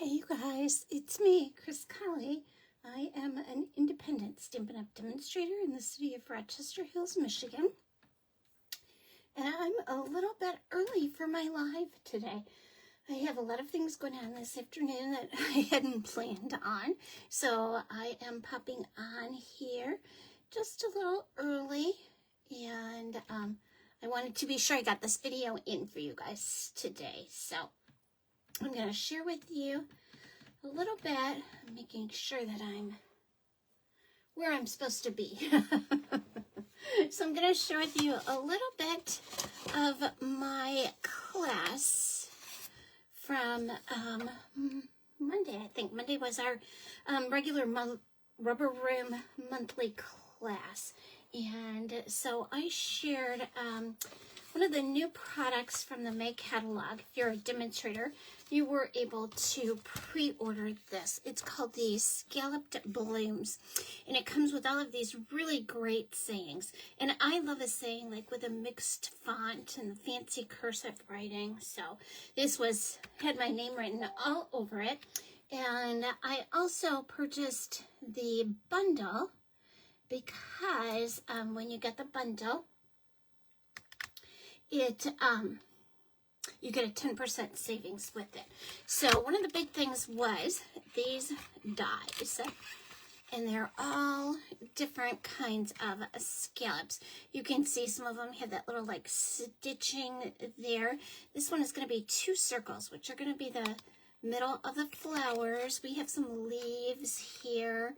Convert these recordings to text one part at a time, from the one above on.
Hey you guys, it's me, Chris Colley. I am an independent Stampin' Up! Demonstrator in the city of Rochester Hills, Michigan. And I'm a little bit early for my live today. I have a lot of things going on this afternoon that I hadn't planned on. So I am popping on here just a little early. And I wanted to be sure I got this video in for you guys today. So I'm going to share with you a little bit, making sure that I'm where I'm supposed to be. So I'm going to share with you a little bit of my class from Monday. I think Monday was our regular Rubber Room monthly class. And so I shared one of the new products from the May catalog. If you're a demonstrator, you were able to pre-order this. It's called the Scalloped Blooms, and it comes with all of these really great sayings. And I love a saying like with a mixed font and fancy cursive writing. So this had my name written all over it. And I also purchased the bundle because when you get the bundle, you get a 10% savings with it. So one of the big things was these dies, and they're all different kinds of scallops. You can see some of them have that little like stitching there. This one is going to be 2 circles, which are going to be the middle of the flowers. We have some leaves here.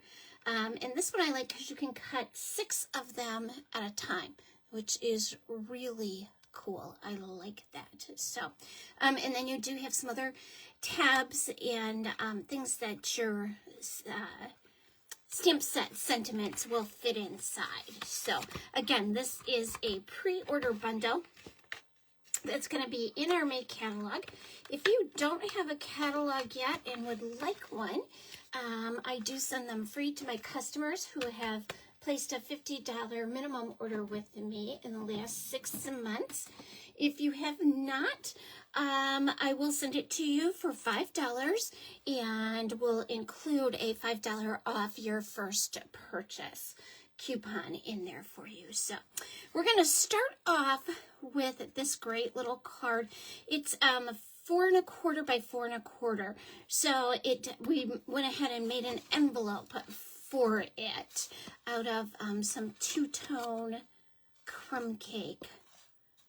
And this one I like because you can cut 6 of them at a time, which is really cool. I like that. So, and then you do have some other tabs and things that your stamp set sentiments will fit inside. So, again, this is a pre-order bundle that's going to be in our May catalog. If you don't have a catalog yet and would like one, I do send them free to my customers who have placed a $50 minimum order with me in the last 6 months. If you have not, I will send it to you for $5 and will include a $5 off your first purchase coupon in there for you. So we're going to start off with this great little card. It's 4 1/4 by 4 1/4. So we went ahead and made an envelope for it out of some 2-tone crumb cake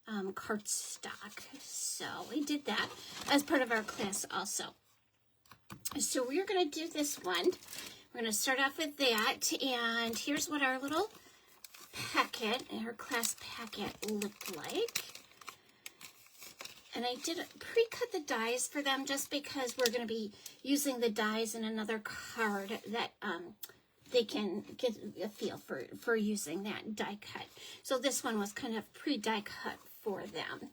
cardstock. So we did that as part of our class also. So we're going to do this one. We're going to start off with that, and here's what our little packet, our class packet looked like. And I did pre-cut the dies for them just because we're going to be using the dies in another card that they can get a feel for using that die cut. So this one was kind of pre-die cut for them.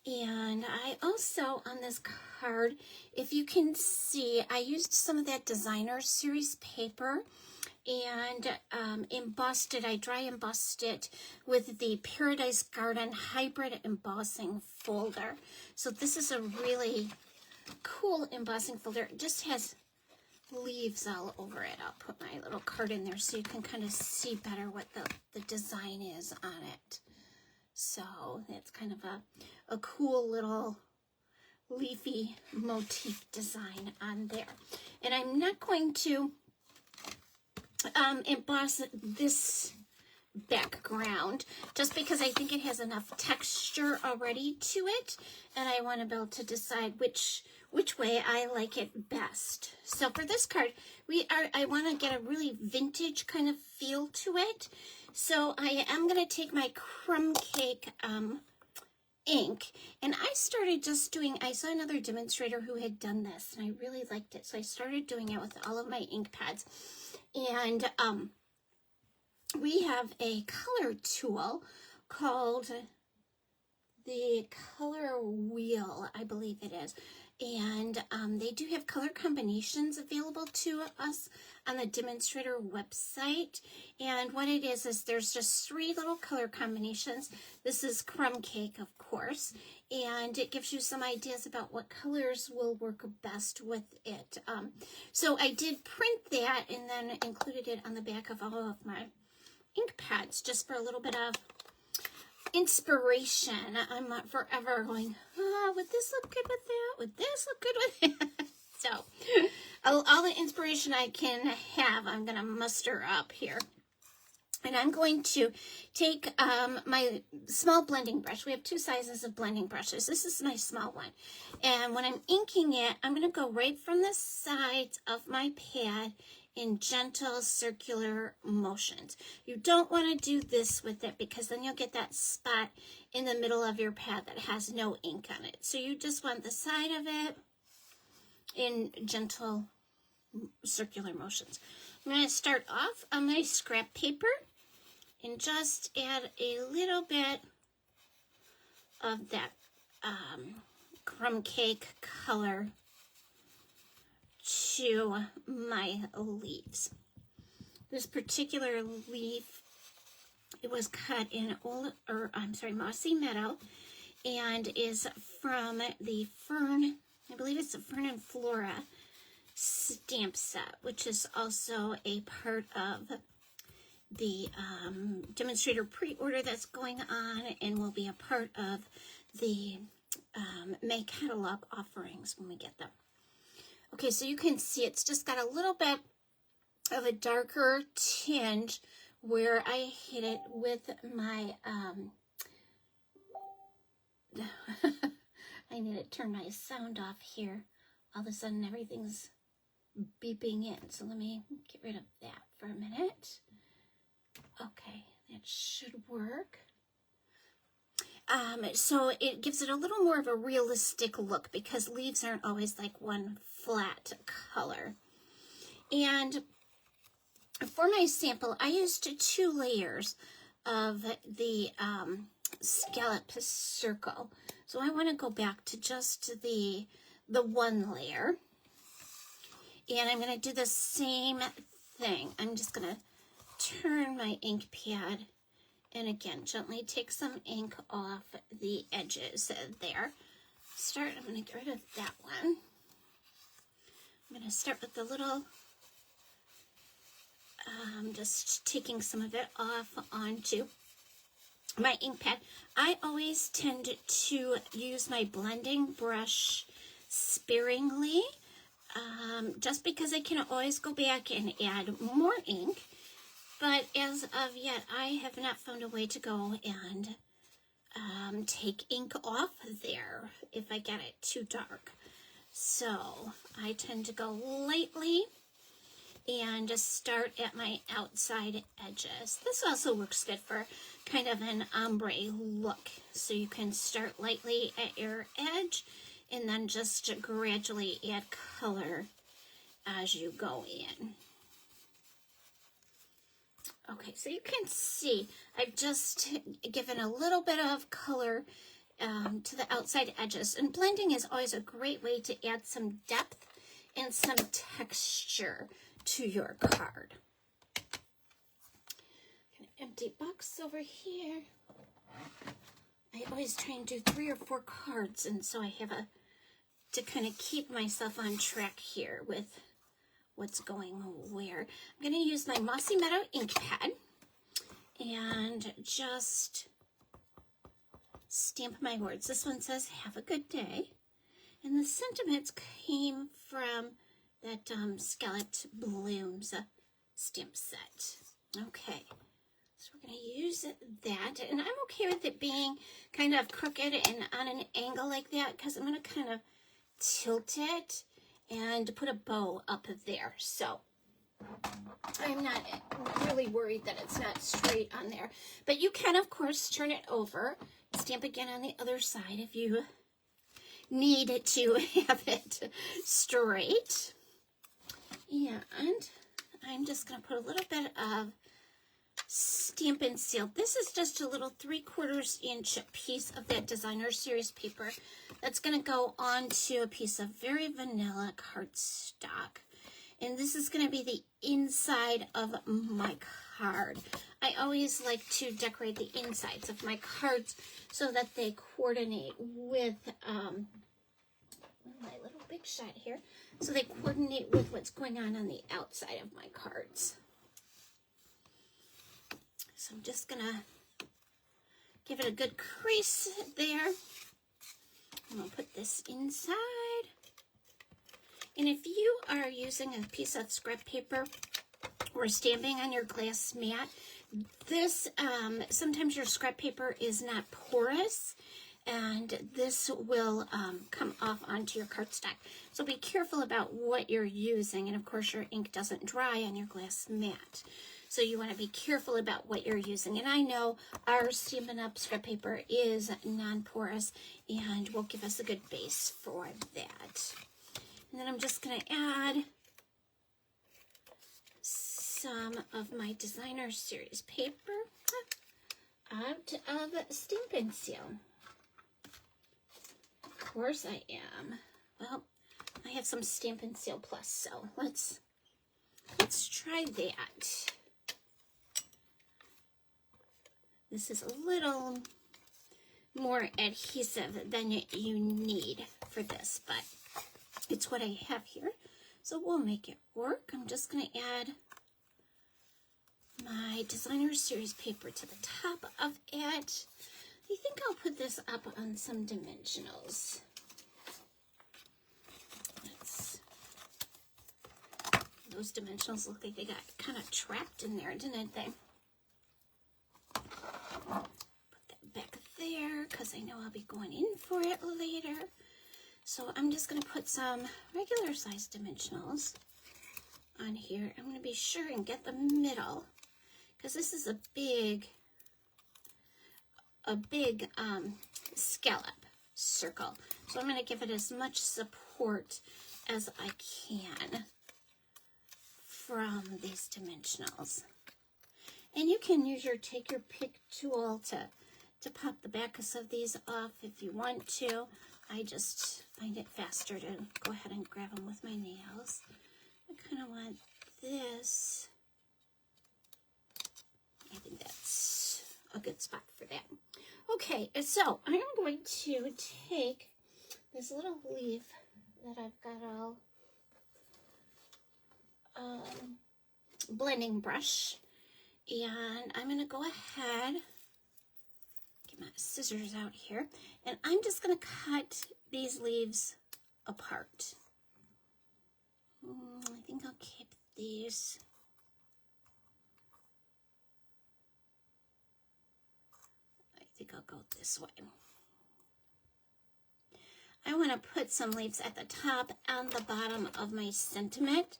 And I also, on this card, if you can see, I used some of that Designer Series paper and embossed it. I dry embossed it with the Paradise Garden Hybrid Embossing Folder. So this is a really cool embossing folder. It just has leaves all over it. I'll put my little card in there so you can kind of see better what the design is on it. So that's kind of a cool little leafy motif design on there. And I'm not going to emboss this background just because I think it has enough texture already to it, and I want to be able to decide which way I like it best. So for this card, I want to get a really vintage kind of feel to it. So I am going to take my crumb cake ink, and I started just doing, I saw another demonstrator who had done this, and I really liked it. So I started doing it with all of my ink pads. And we have a color tool called the Color Wheel, I believe it is. And they do have color combinations available to us on the demonstrator website. And what it is there's just 3 little color combinations. This is crumb cake, of course. and it gives you some ideas about what colors will work best with it. So I did print that and then included it on the back of all of my ink pads just for a little bit of inspiration. I'm not forever going, would this look good with that? Would this look good with that? So all the inspiration I can have, I'm going to muster up here. And I'm going to take my small blending brush. We have 2 sizes of blending brushes. This is my small one. And when I'm inking it, I'm going to go right from the sides of my pad in gentle circular motions. You don't want to do this with it because then you'll get that spot in the middle of your pad that has no ink on it. So you just want the side of it in gentle circular motions. I'm going to start off on my scrap paper and just add a little bit of that crumb cake color to my leaves. This particular leaf, it was cut in mossy meadow, and is from the Fern, I believe it's the Fern and Flora stamp set, which is also a part of the demonstrator pre-order that's going on and will be a part of the May catalog offerings when we get them. Okay, so you can see it's just got a little bit of a darker tinge where I hit it with my, I need to turn my sound off here. All of a sudden everything's beeping in. So let me get rid of that for a minute. Okay, that should work. So it gives it a little more of a realistic look because leaves aren't always like one flat color. And for my sample, I used 2 layers of the scallop circle. So I want to go back to just the 1 layer. And I'm going to do the same thing. I'm just going to turn my ink pad and again gently take some ink off the edges there. I'm going to get rid of that one. I'm going to start with the little, just taking some of it off onto my ink pad. I always tend to use my blending brush sparingly, just because I can always go back and add more ink. But as of yet, I have not found a way to go and take ink off there if I get it too dark. So I tend to go lightly and just start at my outside edges. This also works good for kind of an ombre look. So you can start lightly at your edge and then just gradually add color as you go in. Okay, so you can see I've just given a little bit of color to the outside edges. And blending is always a great way to add some depth and some texture to your card. An empty box over here. I always try and do 3 or 4 cards, and so I have to kind of keep myself on track here with what's going where. I'm going to use my Mossy Meadow ink pad and just stamp my words. This one says, "Have a good day." And the sentiments came from that Scalloped Blooms stamp set. Okay, so we're going to use that. And I'm okay with it being kind of crooked and on an angle like that because I'm going to kind of tilt it and put a bow up there. So I'm not really worried that it's not straight on there. But you can, of course, turn it over, stamp again on the other side if you need to have it straight. And I'm just going to put a little bit of Stampin' Seal. This is just a little 3/4 inch piece of that Designer Series paper that's going to go onto a piece of very vanilla cardstock. And this is going to be the inside of my card. I always like to decorate the insides of my cards so that they coordinate with my little big shot here. So they coordinate with what's going on the outside of my cards. So I'm just going to give it a good crease there. I'm going to put this inside. And if you are using a piece of scrap paper or stamping on your glass mat, this, sometimes your scrap paper is not porous, and this will come off onto your cardstock. So be careful about what you're using, and of course your ink doesn't dry on your glass mat. So you want to be careful about what you're using. And I know our Stampin' Up scrap paper is non-porous and will give us a good base for that. And then I'm just going to add some of my Designer Series paper out of Stampin' Seal. Of course I am. Well, I have some Stampin' Seal Plus, so let's try that. This is a little more adhesive than you need for this, but it's what I have here. So we'll make it work. I'm just going to add my Designer Series paper to the top of it. I think I'll put this up on some dimensionals. Those dimensionals look like they got kind of trapped in there, didn't they? Put that back there because I know I'll be going in for it later. So I'm just going to put some regular size dimensionals on here. I'm going to be sure and get the middle because this is a big scallop circle. So I'm going to give it as much support as I can from these dimensionals. And you can use take your pick tool to pop the backs of these off if you want to. I just find it faster to go ahead and grab them with my nails. I kind of want this. I think that's a good spot for that. Okay, so I'm going to take this little leaf that I've got all blending brush, and I'm going to go ahead, get my scissors out here, and I'm just going to cut these leaves apart. I think I'll keep these. I think I'll go this way. I want to put some leaves at the top and the bottom of my sentiment.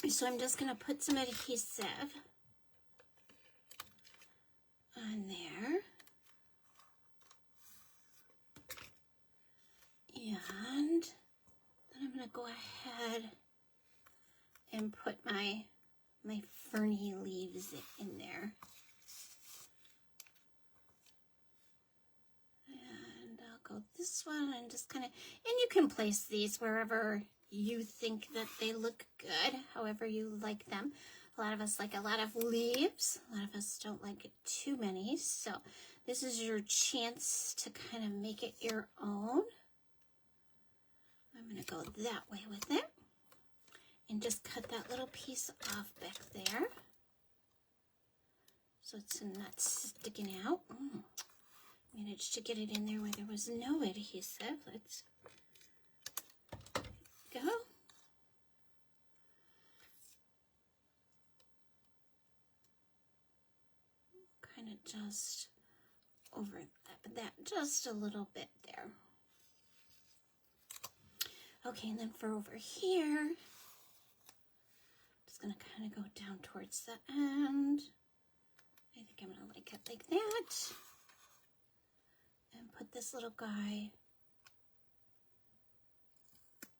So I'm just going to put some adhesive on there. And then I'm going to go ahead and put my ferny leaves in there. And I'll go this one and just kind of, and you can place these wherever you think that they look good, however you like them. A lot of us like a lot of leaves. A lot of us don't like too many. So this is your chance to kind of make it your own. I'm going to go that way with it and just cut that little piece off back there so it's not sticking out. Managed to get it in there where there was no adhesive. Let's go. Kind of just over that just a little bit there. Okay, and then for over here, just going to kind of go down towards the end. I think I'm going to like it like that. And put this little guy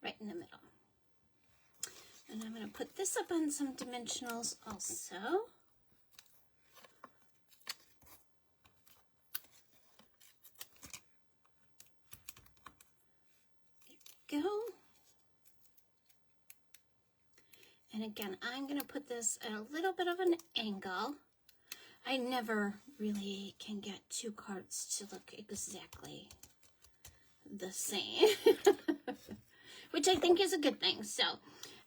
right in the middle. And I'm going to put this up on some dimensionals also. There we go. And again, I'm going to put this at a little bit of an angle. I never really can get two cards to look exactly the same, which I think is a good thing. So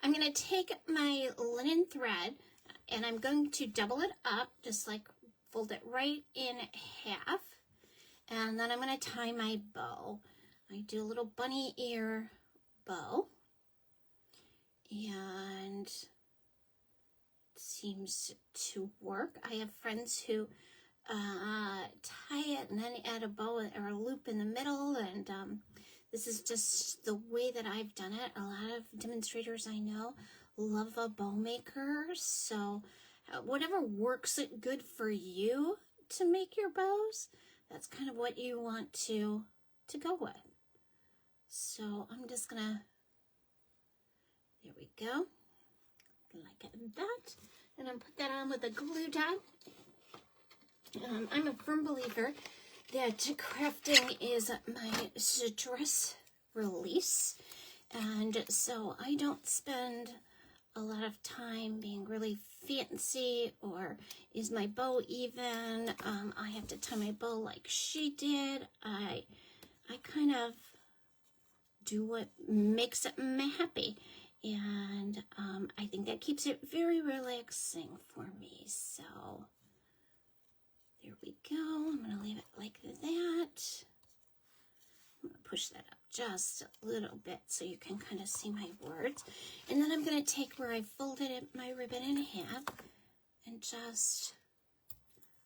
I'm going to take my linen thread and I'm going to double it up, just like fold it right in half. And then I'm going to tie my bow. I do a little bunny ear bow. And it seems to work. I have friends who tie it and then add a bow or a loop in the middle, and this is just the way that I've done it. A lot of demonstrators I know love a bow maker, so whatever works it good for you to make your bows, that's kind of what you want to go with. So I'm just gonna, there we go, like that, and I'm put that on with a glue dot. I'm a firm believer that crafting is my stress release, and so I don't spend a lot of time being really fancy, or is my bow even? I have to tie my bow like she did. I kind of do what makes me happy, and I think that keeps it very relaxing for me. So there we go. I'm going to leave it like that. I'm going to push that up just a little bit so you can kind of see my words. And then I'm going to take where I folded my ribbon in half and just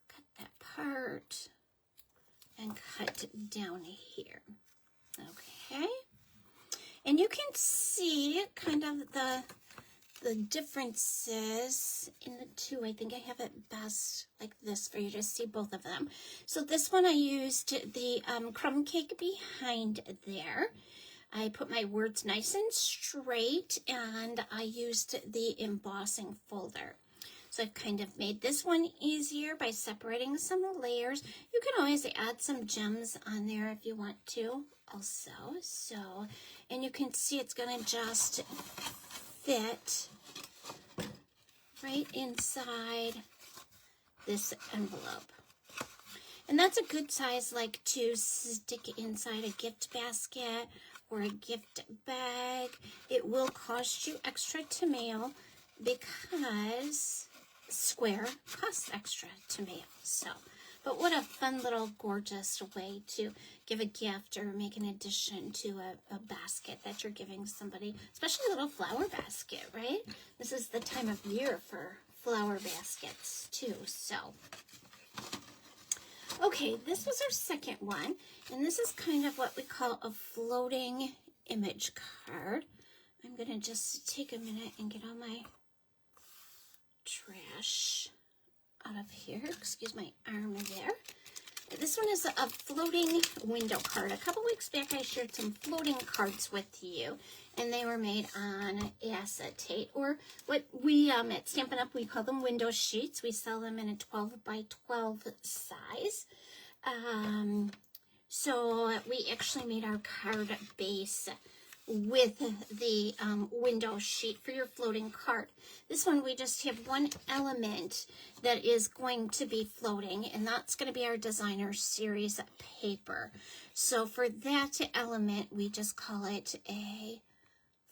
cut that part and cut down here. Okay. And you can see kind of the differences in the two. I think I have it best like this for you to see both of them. So this one I used the crumb cake behind there. I put my words nice and straight, and I used the embossing folder. So I've kind of made this one easier by separating some layers. You can always add some gems on there if you want to also. So, and you can see it's going to just fit right inside this envelope. And that's a good size, like to stick inside a gift basket or a gift bag. It will cost you extra to mail because square costs extra to mail. So, but what a fun little gorgeous way to give a gift or make an addition to a basket that you're giving somebody, especially a little flower basket, right? This is the time of year for flower baskets too. So, okay, this was our second one, and this is kind of what we call a floating image card. I'm going to just take a minute and get all my trash out of here. Excuse my arm there. This one is a floating window card. A couple weeks back I shared some floating cards with you, and they were made on acetate, or what we at Stampin' Up, we call them window sheets. We sell them in a 12 by 12 size. So we actually made our card base with the window sheet for your floating card. This one, we just have one element that is going to be floating, and that's going to be our designer series paper. So for that element, we just call it a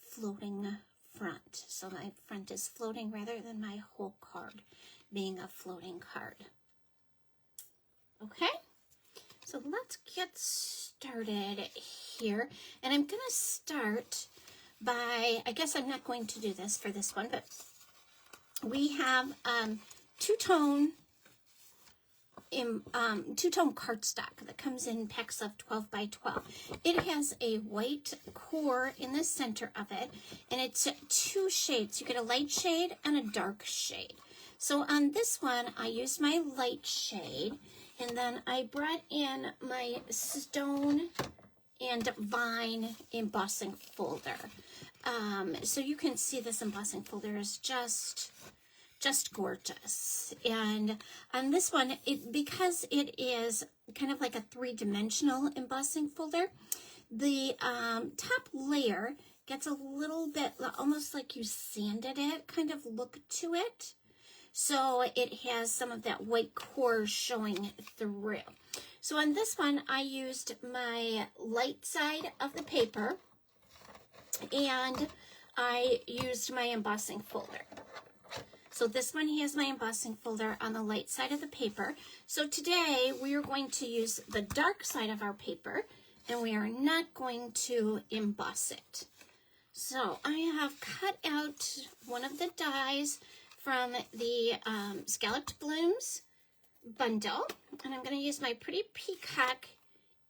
floating front. So my front is floating rather than my whole card being a floating card. Okay? So let's get started here. And I'm going to start by, I guess I'm not going to do this for this one, but we have two-tone cardstock that comes in packs of 12 by 12. It has a white core in the center of it, and it's two shades. You get a light shade and a dark shade. So on this one, I used my light shade, and then I brought in my stone and vine embossing folder. So you can see this embossing folder is just gorgeous. And on this one, because it is kind of like a three-dimensional embossing folder, the top layer gets a little bit, almost like you sanded it, kind of look to it. So it has some of that white core showing through. So on this one, I used my light side of the paper, and I used my embossing folder. So this one has my embossing folder on the light side of the paper. So today we are going to use the dark side of our paper, and we are not going to emboss it. So I have cut out one of the dies from the Scalloped Blooms bundle, and I'm going to use my Pretty Peacock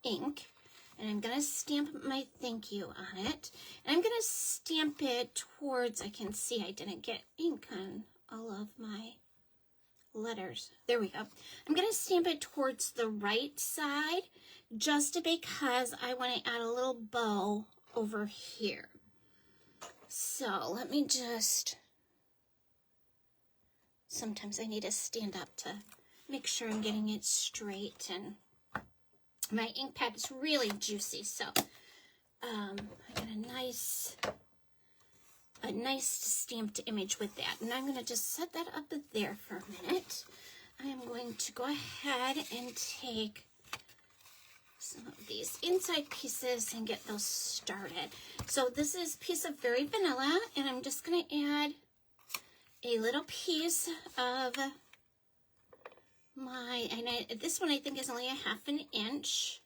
ink, and I'm going to stamp my thank you on it. And I'm going to stamp it towards, I can see I didn't get ink on all of my letters. There we go. I'm going to stamp it towards the right side just because I want to add a little bow over here. So let me just, sometimes I need to stand up to make sure I'm getting it straight, and my ink pad is really juicy, so I got a nice stamped image with that. And I'm going to just set that up there for a minute. I am going to go ahead and take some of these inside pieces and get those started. So this is a piece of Very Vanilla, and I'm just going to add a little piece of my, this one I think is only a 1/2 inch,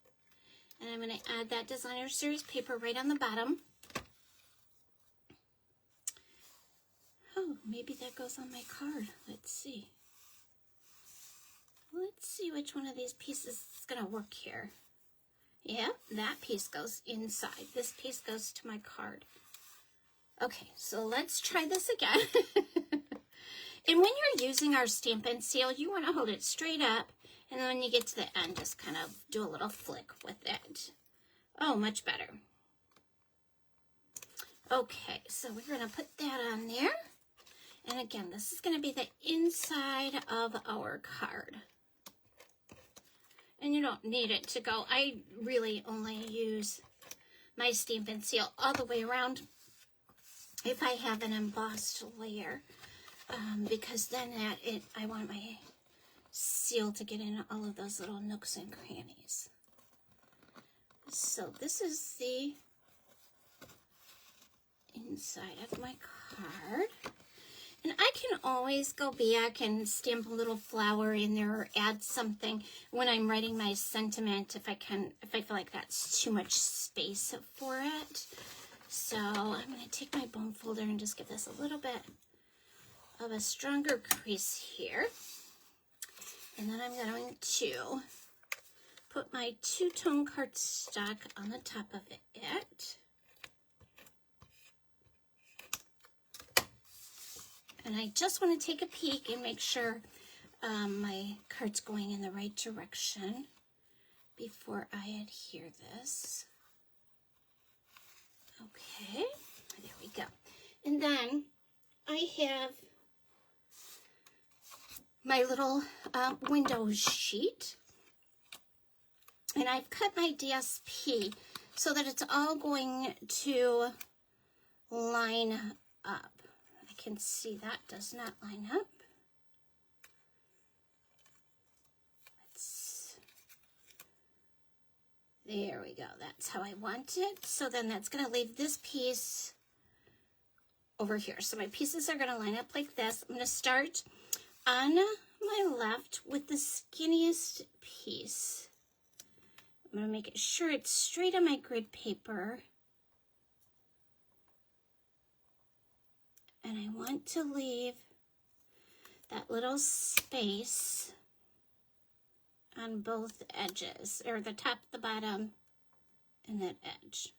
and I'm going to add that Designer Series paper right on the bottom. Oh, maybe that goes on my card. Let's see. Let's see which one of these pieces is going to work here. Yeah, that piece goes inside. This piece goes to my card. Okay, so let's try this again. And when you're using our Stampin' Seal, you want to hold it straight up, and then when you get to the end, just kind of do a little flick with it. Oh, much better. Okay, so we're going to put that on there. And again, this is going to be the inside of our card. And you don't need it to go. I really only use my Stampin' Seal all the way around if I have an embossed layer, because then I want my seal to get in all of those little nooks and crannies. So this is the inside of my card. And I can always go back and stamp a little flower in there or add something when I'm writing my sentiment if I feel like that's too much space for it. So I'm going to take my bone folder and just give this a little bit of a stronger crease here. And then I'm going to put my two-tone cardstock on the top of it. And I just want to take a peek and make sure my card's going in the right direction before I adhere this. Okay, there we go. And then I have my little window sheet. And I've cut my DSP so that it's all going to line up. I can see that does not line up. There we go. That's how I want it. So then that's going to leave this piece over here. So my pieces are going to line up like this. I'm going to start on my left with the skinniest piece. I'm going to make sure it's straight on my grid paper. And I want to leave that little space on both edges, or the top, the bottom, and that edge.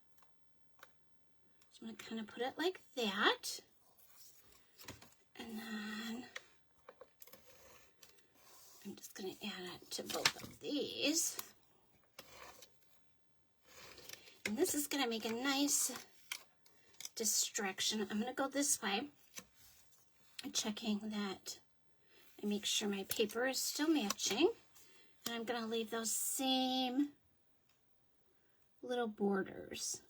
So I'm going to kind of put it like that. And then I'm just going to add it to both of these. And this is going to make a nice distraction. I'm going to go this way, checking that I make sure my paper is still matching. And I'm going to leave those same little borders.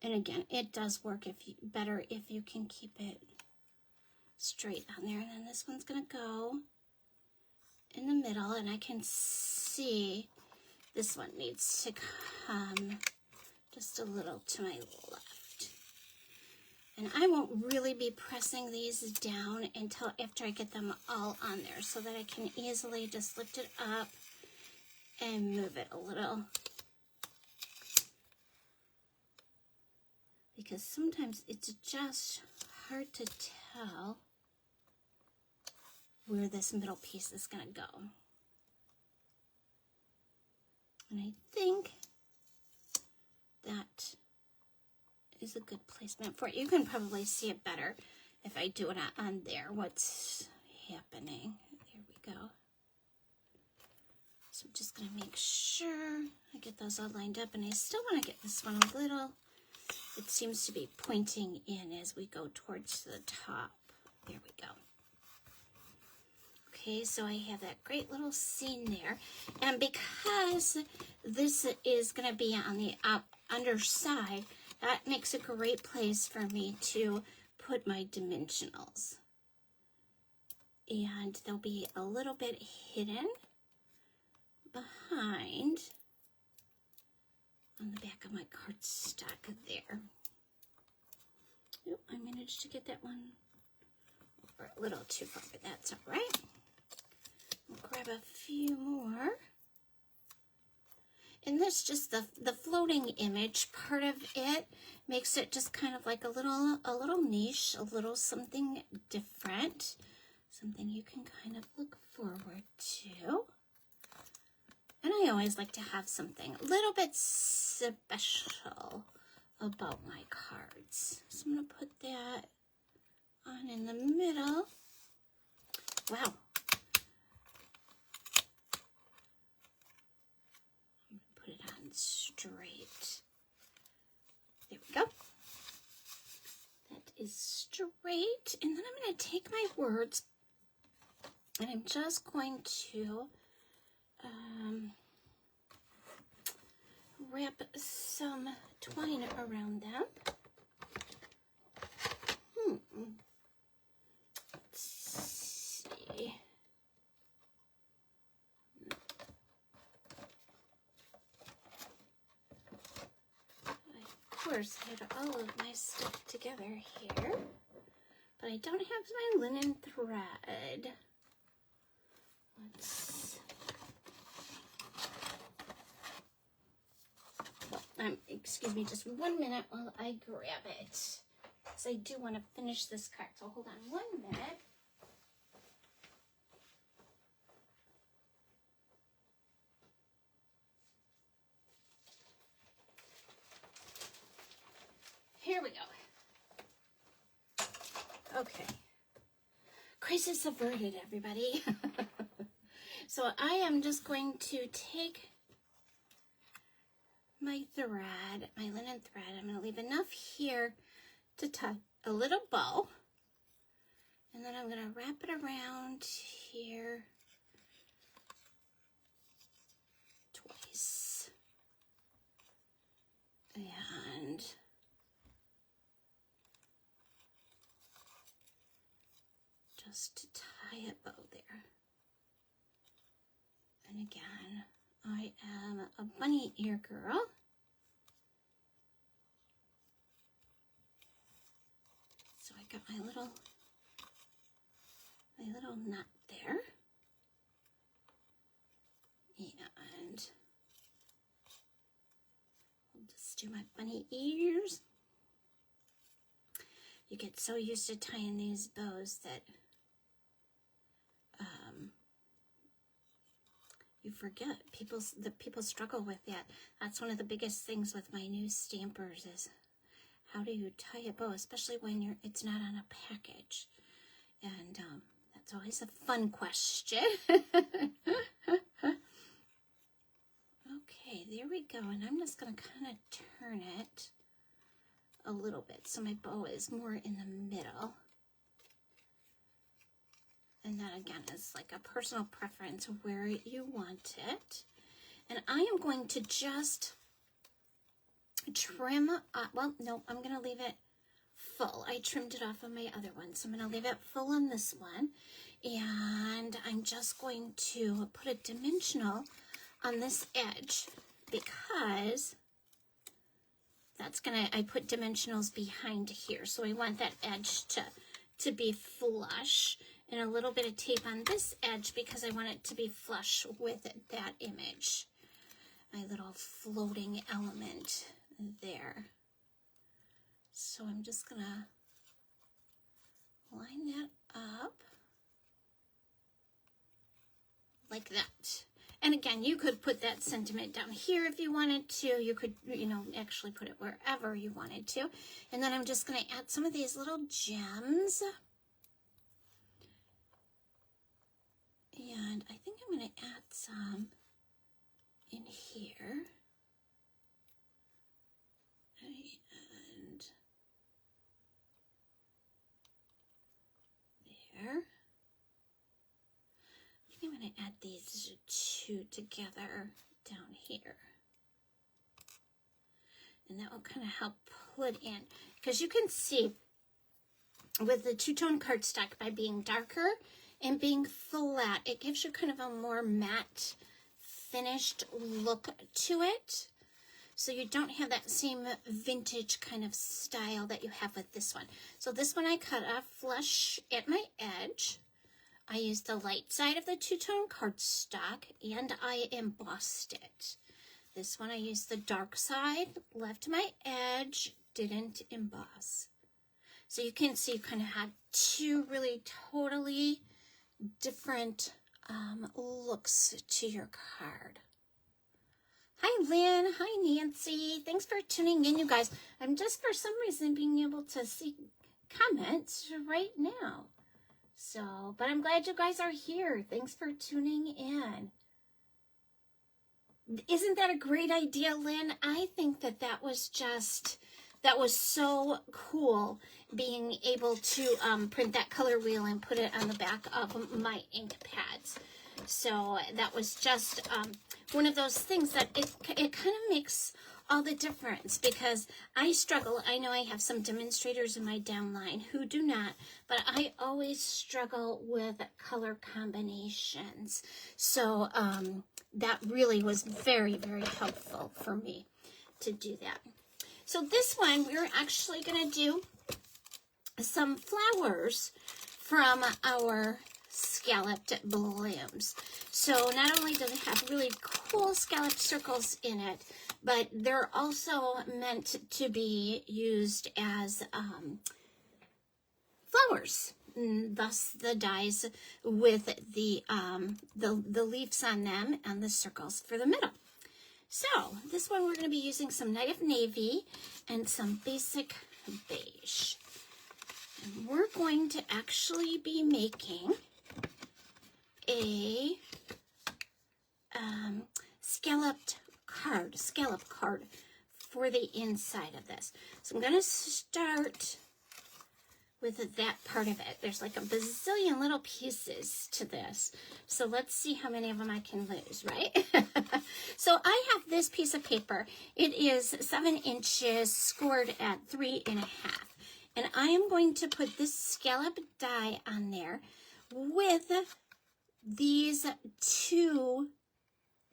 And again, it does work better if you can keep it straight on there. And then this one's going to go in the middle, and I can see this one needs to come just a little to my left. And I won't really be pressing these down until after I get them all on there, so that I can easily just lift it up and move it a little. Because sometimes it's just hard to tell where this middle piece is going to go. And I think that is a good placement for it. You can probably see it better if I do it on there, what's happening. There we go. So I'm just going to make sure I get those all lined up, and I still want to get this one a little, it seems to be pointing in as we go towards the top. There we go. Okay, so I have that great little seam there. And because this is going to be on the underside, that makes a great place for me to put my dimensionals. And they'll be a little bit hidden behind on the back of my cardstock there. Oop, I managed to get that one over a little too far, but that's all right. We'll grab a few more. And this just the floating image part of it makes it just kind of like a little niche, a little something different, something you can kind of look forward to. And I always like to have something a little bit special about my cards. So I'm going to put that on in the middle. Wow. I'm going to put it on straight. There we go. That is straight. And then I'm going to take my words and I'm just going to wrap some twine around them. Let's see. I, of course, had all of my stuff together here, but I don't have my linen thread. Excuse me, just 1 minute while I grab it, because I do want to finish this card. So hold on 1 minute. Here we go. Okay. Crisis averted, everybody. So I am just going to take my thread, my linen thread. I'm going to leave enough here to tie a little bow. And then I'm going to wrap it around here twice. And just to tie a bow there. And again, I am a bunny ear girl. So I got my little knot there. And I'll just do my bunny ears. You get so used to tying these bows that you forget. People struggle with that. That's one of the biggest things with my new stampers is how do you tie a bow, especially when it's not on a package. And that's always a fun question. Okay, there we go. And I'm just going to kind of turn it a little bit so my bow is more in the middle. And that again is like a personal preference where you want it. And I am going to just trim, well, no, I'm going to leave it full. I trimmed it off on my other one, so I'm going to leave it full on this one. And I'm just going to put a dimensional on this edge because that's gonna, I put dimensionals behind here. So I want that edge to be flush, and a little bit of tape on this edge because I want it to be flush with that image. My little floating element there. So I'm just gonna line that up like that. And again, you could put that sentiment down here if you wanted to. You could, you know, actually put it wherever you wanted to. And then I'm just going to add some of these little gems. And I think I'm going to add some in here. And there. I'm going to add these two together down here. And that will kind of help pull it in. Because you can see with the two-tone cardstock, by being darker and being flat, it gives you kind of a more matte, finished look to it. So you don't have that same vintage kind of style that you have with this one. So this one I cut off flush at my edge. I used the light side of the two-tone cardstock and I embossed it. This one I used the dark side, left my edge, didn't emboss. So you can see you kind of had two really totally different looks to your card. Hi Lynn, hi Nancy, thanks for tuning in, you guys. I'm just for some reason being able to see comments right now. So, but I'm glad you guys are here. Thanks for tuning in. Isn't that a great idea, Lynn? I think that was so cool, being able to print that color wheel and put it on the back of my ink pads. So that was just one of those things that it kind of makes all the difference, because I struggle. I know I have some demonstrators in my downline who do not, but I always struggle with color combinations. So that really was very, very helpful for me to do that. So this one, we're actually going to do some flowers from our scalloped blooms. So not only does it have really cool scalloped circles in it, but they're also meant to be used as flowers. Thus the dies with the leaves on them and the circles for the middle. So this one we're going to be using some Night of Navy and some basic beige. And we're going to actually be making a scallop card for the inside of this. So I'm going to start with that part of it. There's like a bazillion little pieces to this. So let's see how many of them I can lose, right? So I have this piece of paper. It is 7 inches scored at 3.5. And I am going to put this scallop die on there with these 2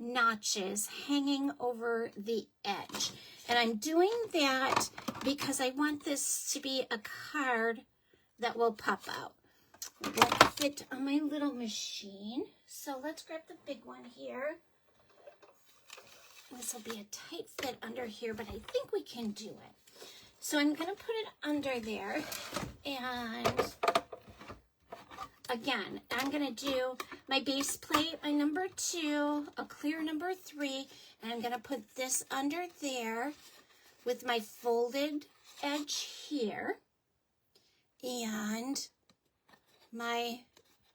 notches hanging over the edge. And I'm doing that because I want this to be a card that will pop out. It won't fit on my little machine. So let's grab the big one here. This will be a tight fit under here, but I think we can do it. So I'm going to put it under there, and again, I'm going to do my base plate, my number 2, a clear number 3, and I'm going to put this under there with my folded edge here and my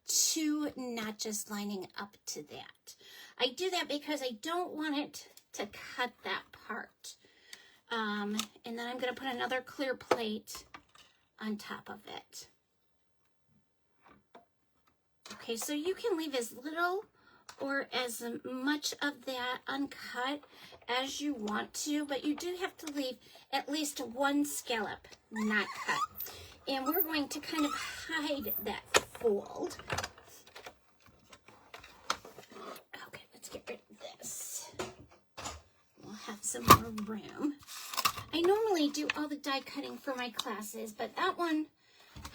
2 notches lining up to that. I do that because I don't want it to cut that part. And then I'm going to put another clear plate on top of it. Okay, so you can leave as little or as much of that uncut as you want to, but you do have to leave at least one scallop not cut. And we're going to kind of hide that fold. Okay, let's get rid of this. We'll have some more room. I normally do all the die cutting for my classes, but that one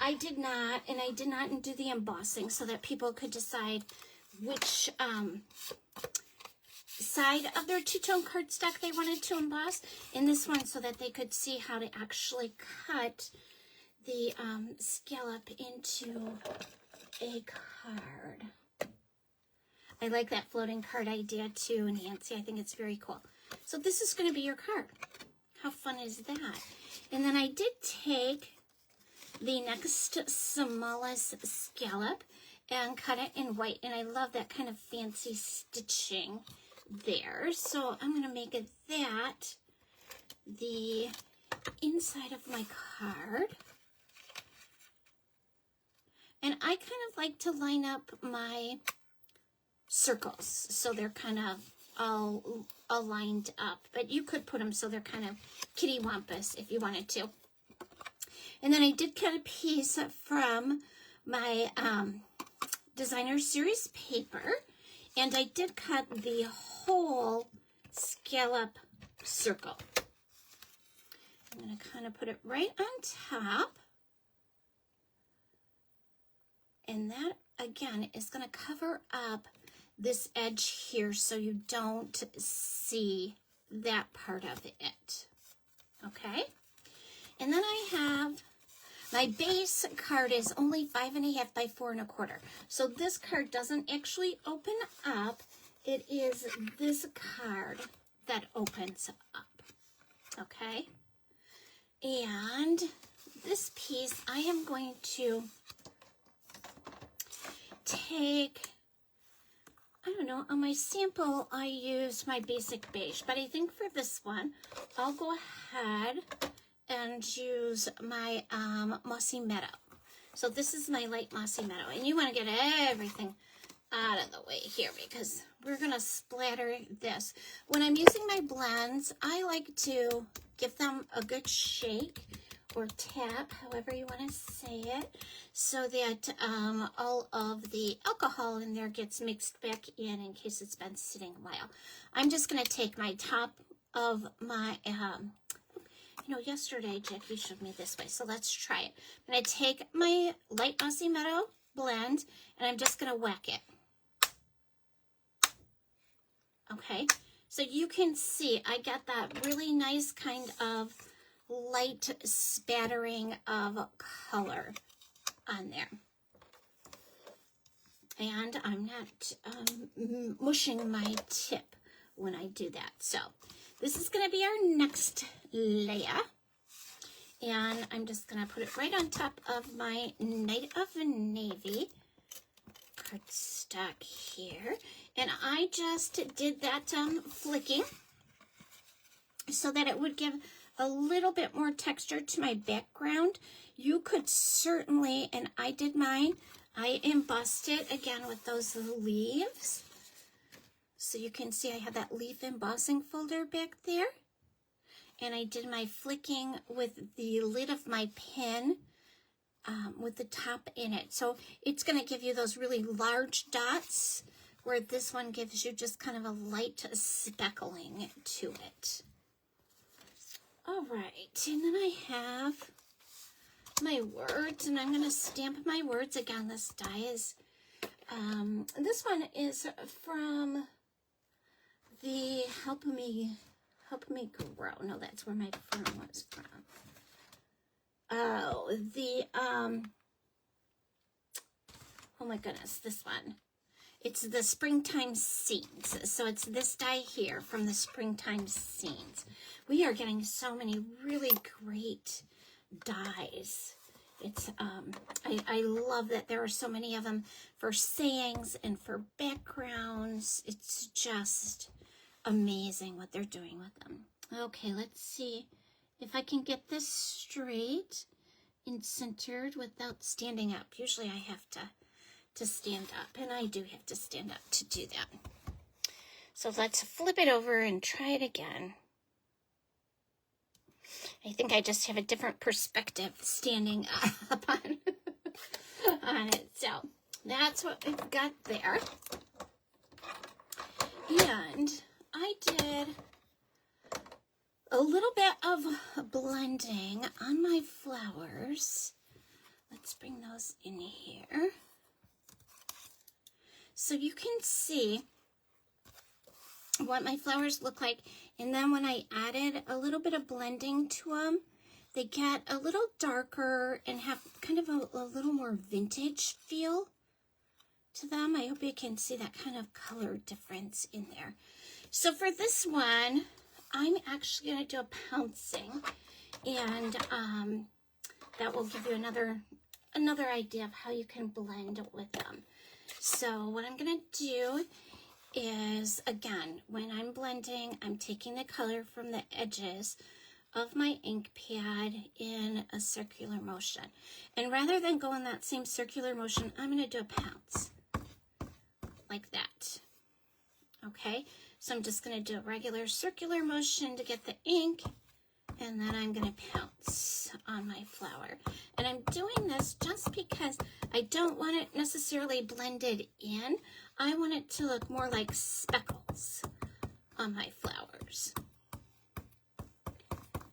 I did not, and I did not do the embossing so that people could decide which side of their two-tone cardstock they wanted to emboss. In this one, so that they could see how to actually cut the scallop into a card. I like that floating card idea too, Nancy. I think it's very cool. So this is going to be your card. How fun is that? And then I did take the next smallest scallop and cut it in white, and I love that kind of fancy stitching there. So I'm going to make it that the inside of my card. And I kind of like to line up my circles so they're kind of all lined up, but you could put them so they're kind of kitty wampus if you wanted to. And then I did cut a piece from my designer series paper, and I did cut the whole scallop circle. I'm going to kind of put it right on top, and that again is going to cover up this edge here so you don't see that part of it. Okay, and then I have my base card is only 5.5 by 4 1/4. So this card doesn't actually open up. It is this card that opens up. Okay, and this piece I am going to take. I don't know, on my sample, I use my basic beige, but I think for this one, I'll go ahead and use my Mossy Meadow. So this is my light Mossy Meadow, and you want to get everything out of the way here because we're going to splatter this. When I'm using my blends, I like to give them a good shake or tap, however you want to say it, so that all of the alcohol in there gets mixed back in case it's been sitting a while. I'm just going to take my top of my, yesterday Jackie showed me this way, so let's try it. I'm going to take my light Mossy Meadow blend, and I'm just going to whack it. Okay, so you can see I got that really nice kind of light spattering of color on there. And I'm not mushing my tip when I do that. So this is going to be our next layer. And I'm just going to put it right on top of my Night of Navy cardstock here. And I just did that flicking so that it would give a little bit more texture to my background. You could certainly, and I did mine, I embossed it again with those leaves. So you can see I have that leaf embossing folder back there. And I did my flicking with the lid of my pen with the top in it. So it's going to give you those really large dots, where this one gives you just kind of a light speckling to it. All right, and then I have my words, and I'm going to stamp my words. Again, this die is, this one is from the Help Me Grow. No, that's where my firm was from. Oh, oh my goodness, this one. It's the Springtime Scenes. So it's this die here from the Springtime Scenes. We are getting so many really great dies. It's I love that there are so many of them for sayings and for backgrounds. It's just amazing what they're doing with them. Okay, let's see if I can get this straight and centered without standing up. Usually I have to to stand up, and I do have to stand up to do that. So let's flip it over and try it again. I think I just have a different perspective standing up on it. So that's what we've got there. And I did a little bit of blending on my flowers. Let's bring those in here. So you can see what my flowers look like. And then when I added a little bit of blending to them, they get a little darker and have kind of a little more vintage feel to them. I hope you can see that kind of color difference in there. So for this one, I'm actually going to do a pouncing, and that will give you another idea of how you can blend with them. So what I'm going to do is, again, when I'm blending, I'm taking the color from the edges of my ink pad in a circular motion. And rather than go in that same circular motion, I'm going to do a pounce like that. Okay, so I'm just going to do a regular circular motion to get the ink, and then I'm going to pounce on my flower. And I'm doing this just because I don't want it necessarily blended in. I want it to look more like speckles on my flowers.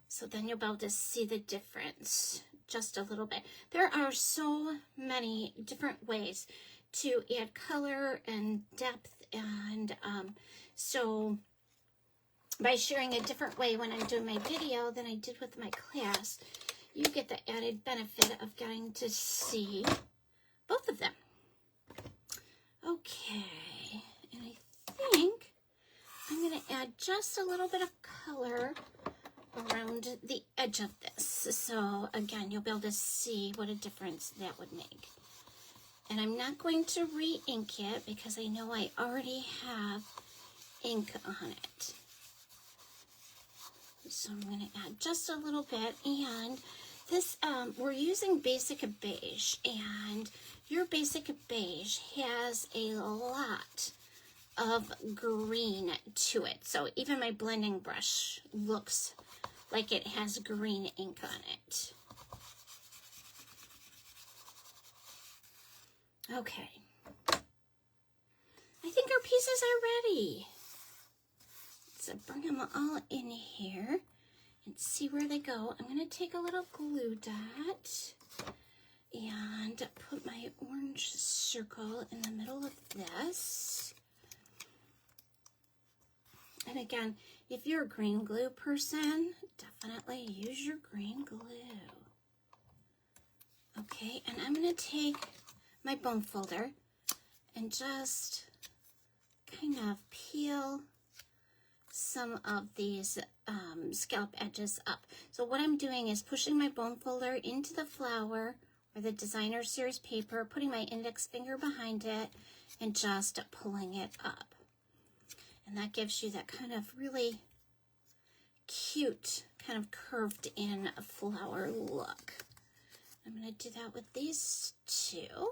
So then you'll be able to see the difference just a little bit. There are so many different ways to add color and depth, and so by sharing a different way when I'm doing my video than I did with my class, you get the added benefit of getting to see both of them. Okay, and I think I'm going to add just a little bit of color around the edge of this. So again, you'll be able to see what a difference that would make. And I'm not going to re-ink it because I know I already have ink on it. So I'm going to add just a little bit, and this, we're using Basic Beige, and your Basic Beige has a lot of green to it. So even my blending brush looks like it has green ink on it. Okay. I think our pieces are ready. So bring them all in here and see where they go. I'm going to take a little glue dot and put my orange circle in the middle of this. And again, if you're a green glue person, definitely use your green glue. Okay, and I'm going to take my bone folder and just kind of peel some of these scallop edges up. So what I'm doing is pushing my bone folder into the flower or the designer series paper, putting my index finger behind it, and just pulling it up. And that gives you that kind of really cute, kind of curved in flower look. I'm going to do that with these two.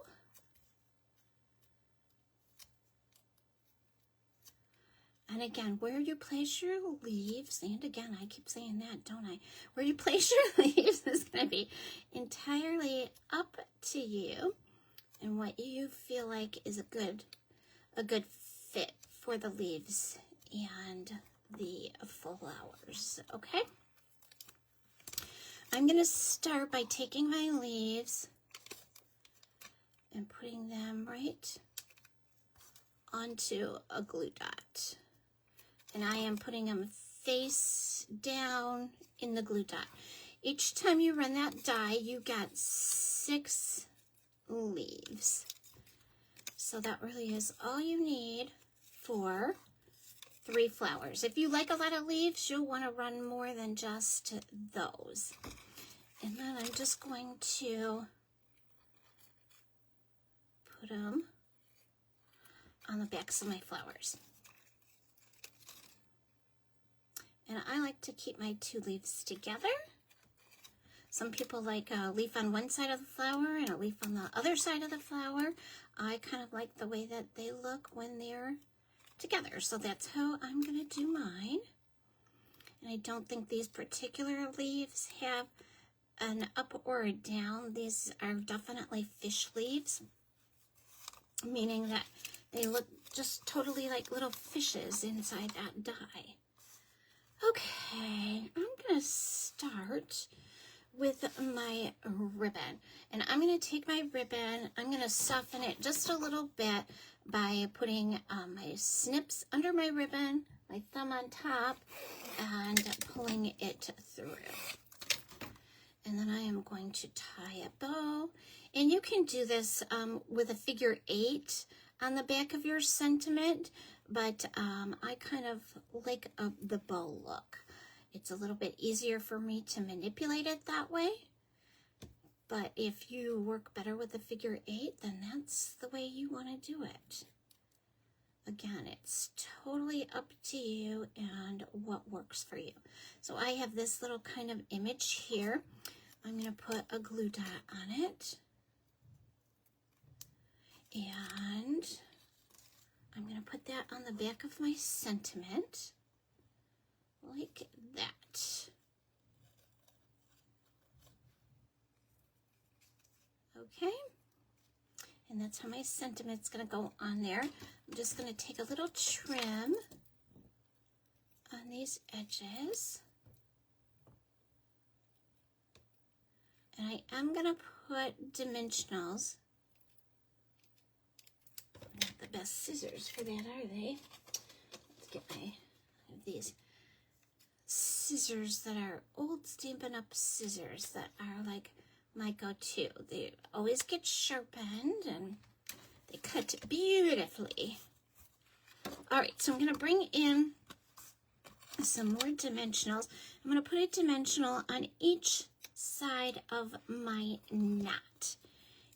And again, where you place your leaves, and again, I keep saying that, don't I? Where you place your leaves is going to be entirely up to you and what you feel like is a good fit for the leaves and the flowers, okay? I'm going to start by taking my leaves and putting them right onto a glue dot. And I am putting them face down in the glue dot. Each time you run that die, you get 6 leaves. So that really is all you need for 3 flowers. If you like a lot of leaves, you'll want to run more than just those. And then I'm just going to put them on the backs of my flowers. And I like to keep my 2 leaves together. Some people like a leaf on one side of the flower and a leaf on the other side of the flower. I kind of like the way that they look when they're together. So that's how I'm going to do mine. And I don't think these particular leaves have an up or a down. These are definitely fish leaves, meaning that they look just totally like little fishes inside that die. Okay, I'm going to start with my ribbon. And I'm going to take my ribbon, I'm going to soften it just a little bit by putting my snips under my ribbon, my thumb on top, and pulling it through. And then I am going to tie a bow. And you can do this with a figure 8 on the back of your sentiment, but I kind of like the bow look. It's a little bit easier for me to manipulate it that way. But if you work better with the figure 8, then that's the way you want to do it. Again, it's totally up to you and what works for you. So I have this little kind of image here. I'm going to put a glue dot on it. And I'm going to put that on the back of my sentiment, like that. Okay, and that's how my sentiment's going to go on there. I'm just going to take a little trim on these edges. And I am going to put dimensionals. Not the best scissors for that, are they? Let's get I have these scissors that are old Stampin' Up scissors that are like my go-to. They always get sharpened and they cut beautifully. All right, so I'm going to bring in some more dimensionals. I'm going to put a dimensional on each side of my knot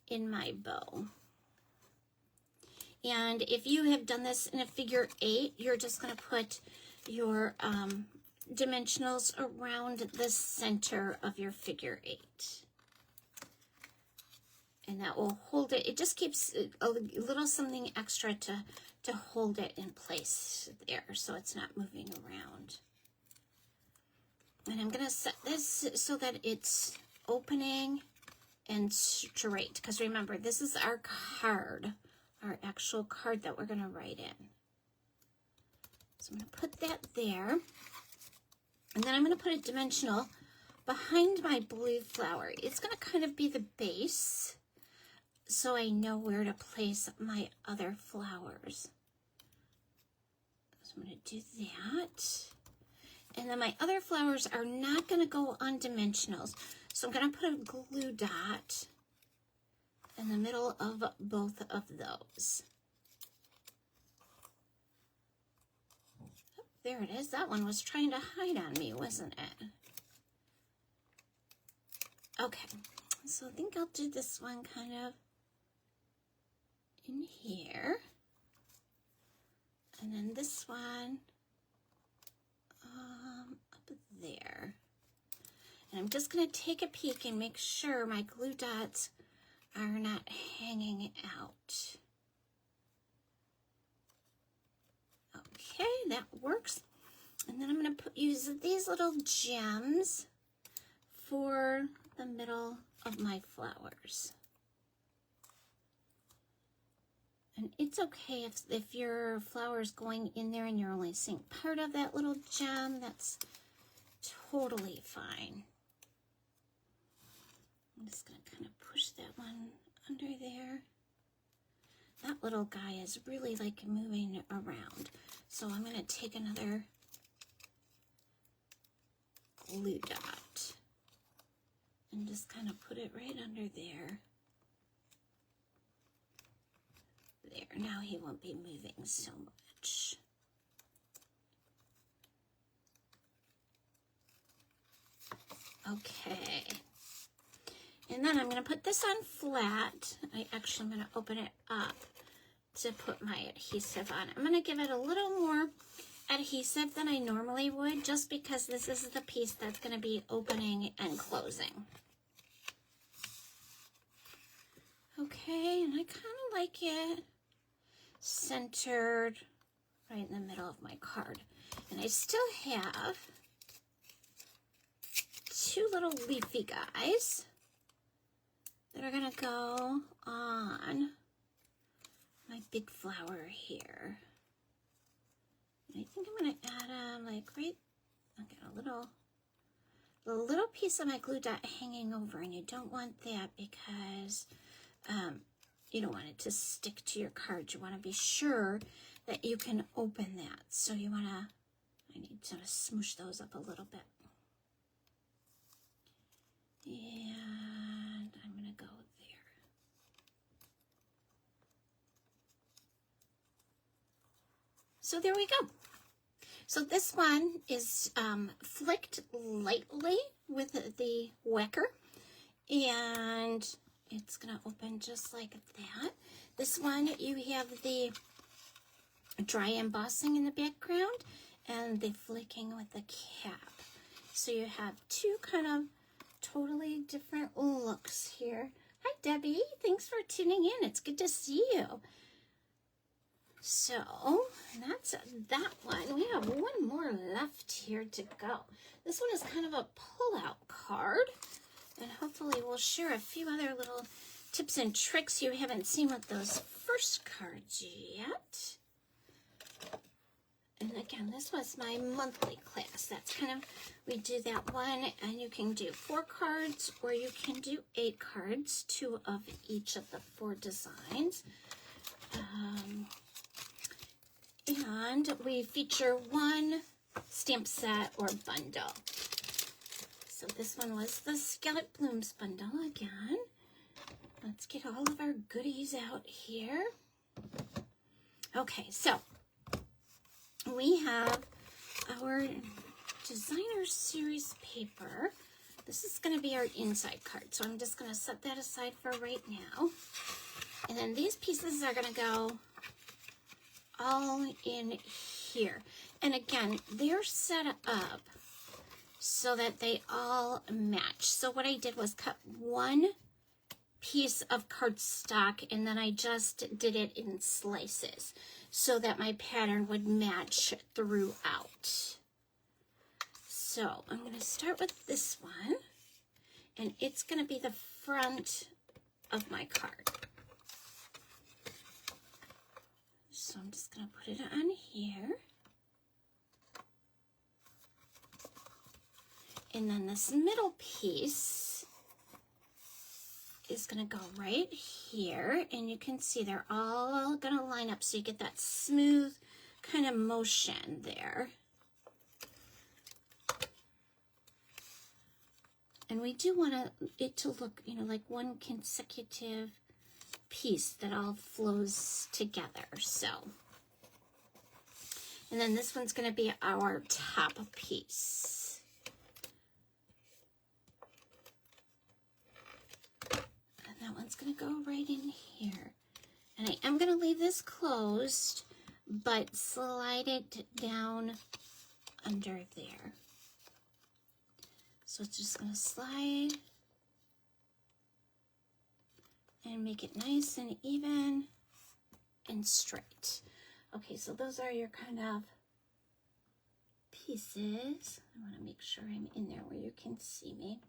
in my bow. And if you have done this in a figure 8, you're just going to put your dimensionals around the center of your figure 8. And that will hold it. It just keeps a little something extra to hold it in place there so it's not moving around. And I'm going to set this so that it's opening and straight. Because remember, this is our card, our actual card that we're going to write in. So I'm going to put that there. And then I'm going to put a dimensional behind my blue flower. It's going to kind of be the base, so I know where to place my other flowers. So I'm going to do that. And then my other flowers are not going to go on dimensionals. So I'm going to put a glue dot in the middle of both of those. Oh, there it is. That one was trying to hide on me, wasn't it? Okay, so I think I'll do this one kind of in here. And then this one up there. And I'm just going to take a peek and make sure my glue dots are not hanging out. Okay, that works. And then I'm going to use these little gems for the middle of my flowers. And it's okay if your flower is going in there and you're only seeing part of that little gem. That's totally fine. I'm just going to kind of push that one under there. That little guy is really like moving around. So I'm going to take another glue dot and just kind of put it right under there. There, now he won't be moving so much. Okay. And then I'm going to put this on flat. I'm going to open it up to put my adhesive on. I'm going to give it a little more adhesive than I normally would, just because this is the piece that's going to be opening and closing. Okay, and I kind of like it centered right in the middle of my card. And I still have two little leafy guys that are gonna go on my big flower here. And I think I'm gonna add them like right, I got a little piece of my glue dot hanging over, and you don't want that because you don't want it to stick to your card. You want to be sure that you can open that. So you want to, I need to smoosh those up a little bit. And I'm going to go there. So there we go. So this one is flicked lightly with the whacker, and it's going to open just like that. This one, you have the dry embossing in the background and the flicking with the cap. So you have two kind of totally different looks here. Hi, Debbie. Thanks for tuning in. It's good to see you. So that's that one. We have one more left here to go. This one is kind of a pull-out card. And hopefully we'll share a few other little tips and tricks you haven't seen with those first cards yet. And again, this was my monthly class. That's kind of, we do that one, and you can do 4 cards or you can do 8 cards, 2 of each of the 4 designs. And we feature 1 stamp set or bundle. So this one was the Scalloped Blooms bundle again. Let's get all of our goodies out here. Okay, so we have our designer series paper. This is going to be our inside card, so I'm just going to set that aside for right now. And then these pieces are going to go all in here. And again, they're set up so that they all match. So what I did was cut 1 piece of cardstock, and then I just did it in slices so that my pattern would match throughout. So I'm going to start with this one, and it's going to be the front of my card. So I'm just going to put it on here. And then this middle piece is going to go right here, and you can see they're all going to line up so you get that smooth kind of motion there. And we do want it to look, you know, like one consecutive piece that all flows together. So, and then this one's going to be our top piece. That one's going to go right in here. And I am going to leave this closed, but slide it down under there. So it's just going to slide and make it nice and even and straight. Okay, so those are your kind of pieces. I want to make sure I'm in there where you can see me.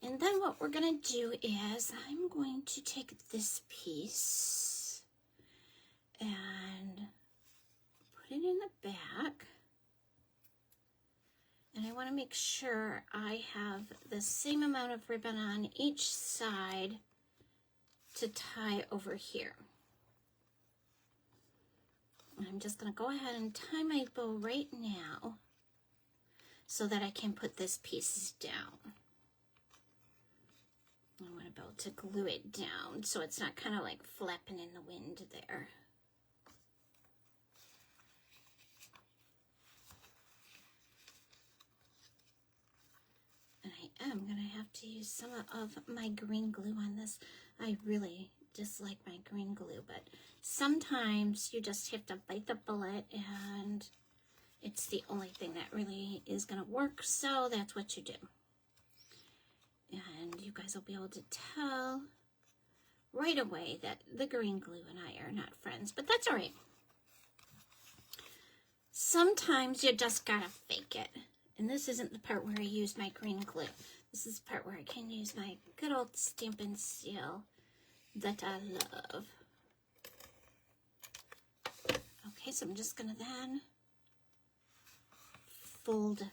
And then what we're going to do is I'm going to take this piece and put it in the back. And I want to make sure I have the same amount of ribbon on each side to tie over here. And I'm just going to go ahead and tie my bow right now so that I can put this piece down. I'm about to glue it down so it's not kind of like flapping in the wind there. And I am going to have to use some of my green glue on this. I really dislike my green glue, but sometimes you just have to bite the bullet, and it's the only thing that really is going to work, so that's what you do. And you guys will be able to tell right away that the green glue and I are not friends, but that's all right. Sometimes you just gotta fake it. And this isn't the part where I use my green glue. This is the part where I can use my good old Stampin' Seal that I love. Okay, so I'm just gonna then fold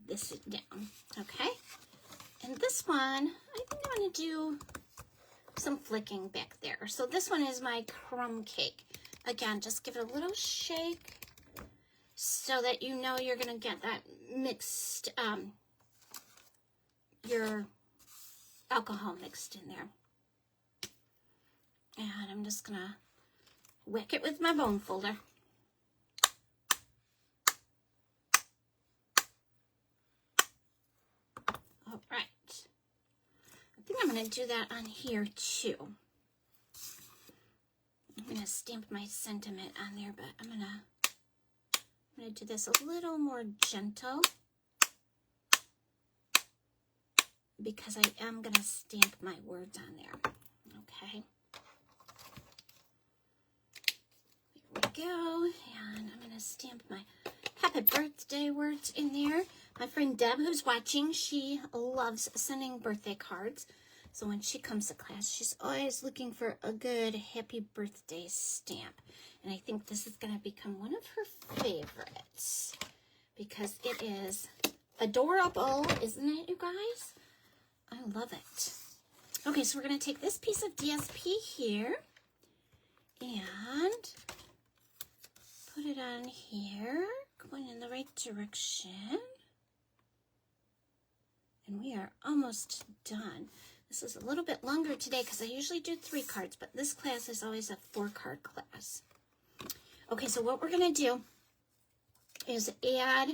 this down, okay? And this one, I think I'm gonna do some flicking back there. So this one is my crumb cake. Again, just give it a little shake so that you know you're gonna get that mixed, your alcohol mixed in there. And I'm just gonna whack it with my bone folder. All right. I think I'm gonna do that on here too. I'm gonna stamp my sentiment on there, but I'm gonna do this a little more gentle because I am gonna stamp my words on there. Okay. There we go. And I'm gonna stamp my happy birthday words in there. My friend Deb, who's watching, she loves sending birthday cards. So when she comes to class, she's always looking for a good happy birthday stamp. And I think this is going to become one of her favorites because it is adorable, isn't it, you guys? I love it. Okay, so we're going to take this piece of DSP here and put it on here, going in the right direction. And we are almost done. This is a little bit longer today because I usually do 3 cards, but this class is always a 4-card class. Okay, so what we're going to do is add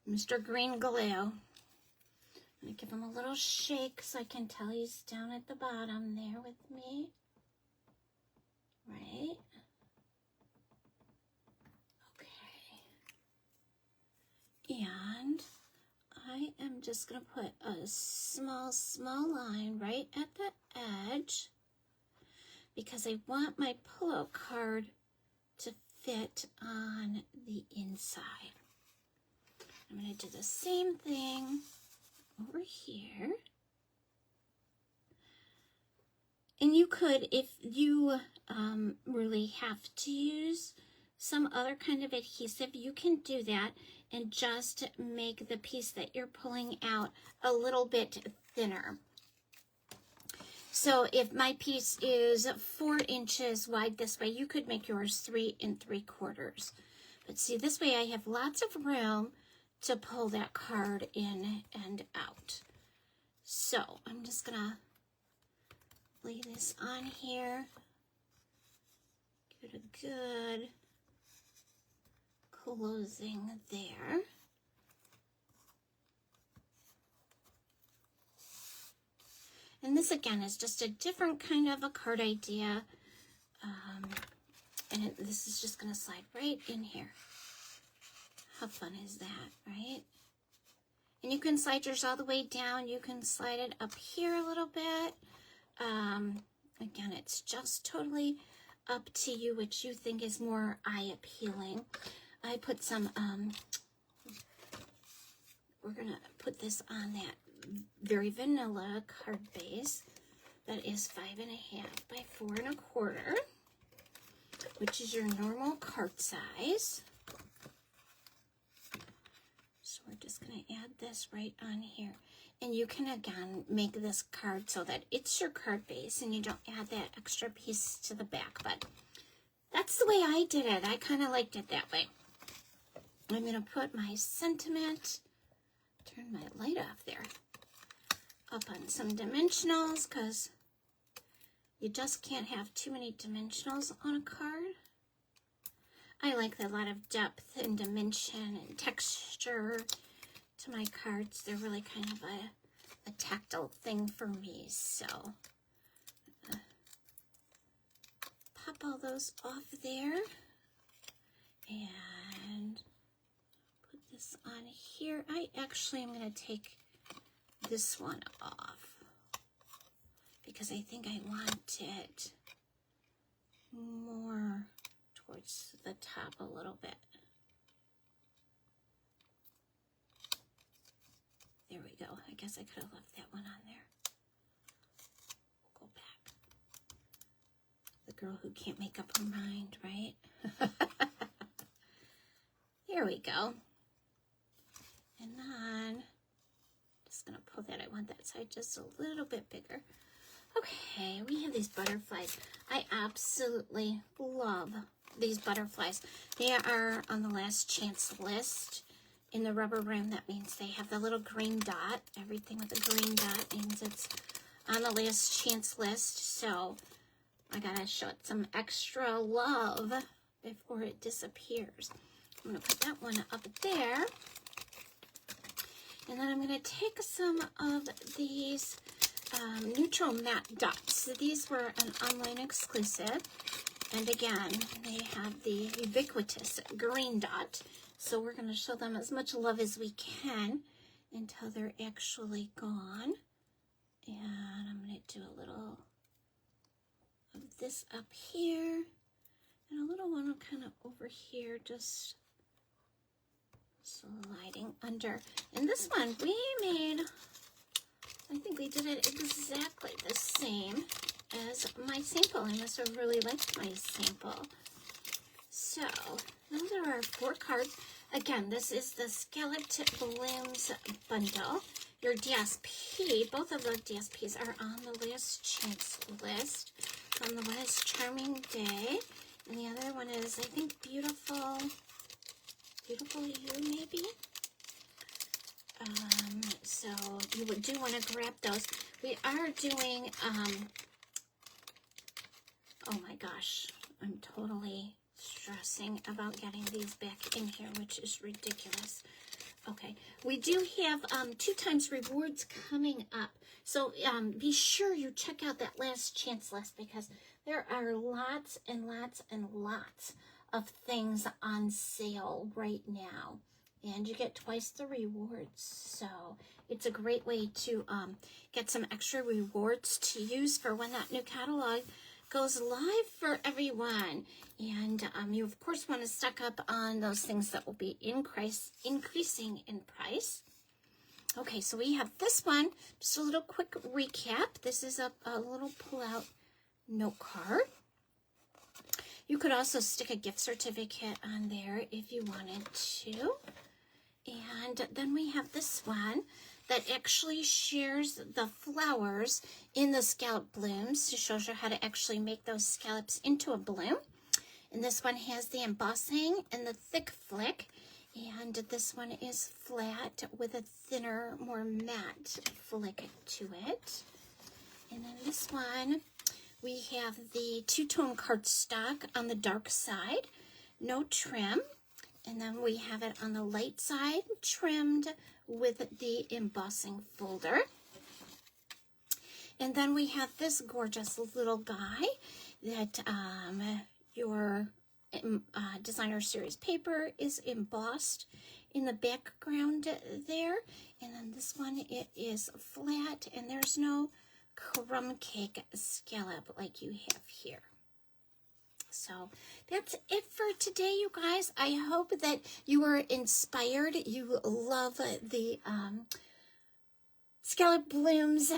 Mr. Green Glue. I'm going to give him a little shake so I can tell he's down at the bottom there with me. Right? Okay. And I am just going to put a small line right at the edge because I want my pull-out card to fit on the inside. I'm going to do the same thing over here. And you could, if you really have to use some other kind of adhesive, you can do that and just make the piece that you're pulling out a little bit thinner. So if my piece is 4 inches wide this way, you could make yours 3 3/4. But see, this way I have lots of room to pull that card in and out. So I'm just gonna lay this on here. Give it a good closing there. And this again is just a different kind of a card idea. And this is just going to slide right in here. How fun is that, right? And you can slide yours all the way down. You can slide it up here a little bit. Again, it's just totally up to you which you think is more eye appealing. I put some, we're going to put this on that very vanilla card base that is 5.5 by 4 1/4, which is your normal card size. So we're just going to add this right on here. And you can, again, make this card so that it's your card base and you don't add that extra piece to the back. But that's the way I did it. I kind of liked it that way. I'm going to put my sentiment, turn my light off there, up on some dimensionals because you just can't have too many dimensionals on a card. I like a lot of depth and dimension and texture to my cards. They're really kind of a tactile thing for me. So pop all those off there and put this on here. I actually am going to take this one off because I think I want it more towards the top a little bit. There we go. I guess I could have left that one on there. We'll go back. The girl who can't make up her mind, right? There we go. And then, just going to pull that. I want that side just a little bit bigger. Okay, we have these butterflies. I absolutely love these butterflies. They are on the last chance list. In the rubber room, that means they have the little green dot. Everything with a green dot means it's on the last chance list. So I gotta show it some extra love before it disappears. I'm gonna put that one up there. And then I'm gonna take some of these neutral matte dots. So these were an online exclusive. And again, they have the ubiquitous green dot. So we're going to show them as much love as we can until they're actually gone. And I'm going to do a little of this up here and a little one kind of over here, just sliding under. And this one we made, I think we did it exactly the same as my sample. I must have really liked my sample. So those are our 4 cards. Again, this is the Scalloped Blooms bundle. Your DSP, both of the DSPs are on the last chance list. The one is Charming Day, and the other one is, I think, Beautiful You, maybe? So you do want to grab those. We are doing, oh my gosh, I'm totally stressing about getting these back in here, which is ridiculous. Okay, we do have 2 times rewards coming up. So be sure you check out that last chance list because there are lots and lots and lots of things on sale right now. And you get twice the rewards. So it's a great way to get some extra rewards to use for when that new catalog goes live for everyone. And you, of course, want to stock up on those things that will be increasing in price. Okay, so we have this one. Just a little quick recap. This is a little pull-out note card. You could also stick a gift certificate on there if you wanted to. And then we have this one that actually shares the flowers in the scallop blooms. It shows you how to actually make those scallops into a bloom. And this one has the embossing and the thick flick. And this one is flat with a thinner, more matte flick to it. And then this one, we have the 2-tone cardstock on the dark side, no trim. And then we have it on the light side, trimmed with the embossing folder. And then we have this gorgeous little guy that your designer series paper is embossed in the background there. And then this one, it is flat and there's no crumb cake scallop like you have here. So that's it for today, you guys. I hope that you were inspired. You love the Scalloped Blooms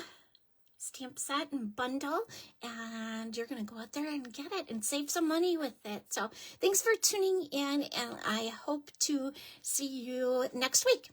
stamp set and bundle, and you're going to go out there and get it and save some money with it. So thanks for tuning in, and I hope to see you next week.